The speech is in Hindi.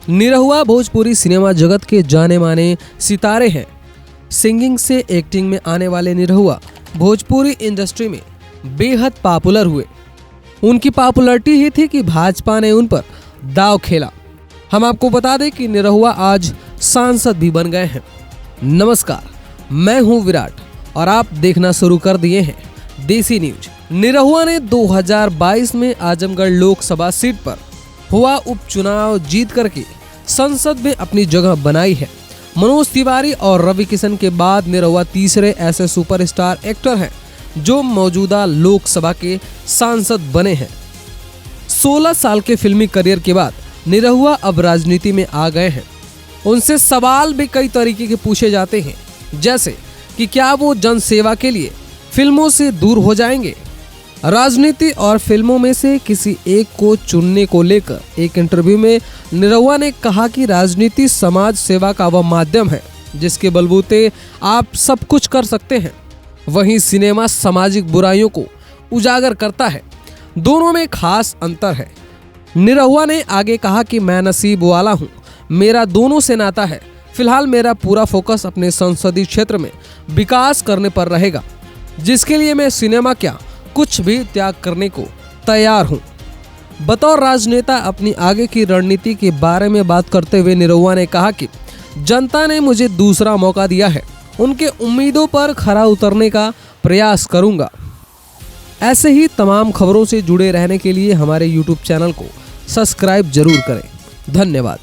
निरहुआ भोजपुरी सिनेमा जगत के जाने माने सितारे हैं। सिंगिंग से एक्टिंग में आने वाले निरहुआ भोजपुरी इंडस्ट्री में बेहद पॉपुलर हुए। उनकी पॉपुलैरिटी ही थी कि भाजपा ने उन पर दांव खेला। हम आपको बता दें कि निरहुआ आज सांसद भी बन गए हैं। नमस्कार, मैं हूं विराट और आप देखना शुरू कर दिए हैं देसी न्यूज। निरहुआ ने 2022 में आजमगढ़ लोकसभा सीट पर हुआ उपचुनाव जीत करके संसद में अपनी जगह बनाई है। मनोज तिवारी और रवि किशन के बाद निरहुआ तीसरे ऐसे सुपरस्टार एक्टर हैं जो मौजूदा लोकसभा के सांसद बने हैं। 16 साल के फिल्मी करियर के बाद निरहुआ अब राजनीति में आ गए हैं। उनसे सवाल भी कई तरीके के पूछे जाते हैं, जैसे कि क्या वो जन सेवा के लिए फिल्मों से दूर हो जाएंगे। राजनीति और फिल्मों में से किसी एक को चुनने को लेकर एक इंटरव्यू में निरहुआ ने कहा कि राजनीति समाज सेवा का वह माध्यम है जिसके बलबूते आप सब कुछ कर सकते हैं। वहीं सिनेमा सामाजिक बुराइयों को उजागर करता है। दोनों में खास अंतर है। निरहुआ ने आगे कहा कि मैं नसीब वाला हूँ, मेरा दोनों से नाता है। फिलहाल मेरा पूरा फोकस अपने संसदीय क्षेत्र में विकास करने पर रहेगा, जिसके लिए मैं सिनेमा क्या कुछ भी त्याग करने को तैयार हूं। बतौर राजनेता अपनी आगे की रणनीति के बारे में बात करते हुए निरहुआ ने कहा कि जनता ने मुझे दूसरा मौका दिया है, उनके उम्मीदों पर खरा उतरने का प्रयास करूंगा। ऐसे ही तमाम खबरों से जुड़े रहने के लिए हमारे YouTube चैनल को सब्सक्राइब जरूर करें। धन्यवाद।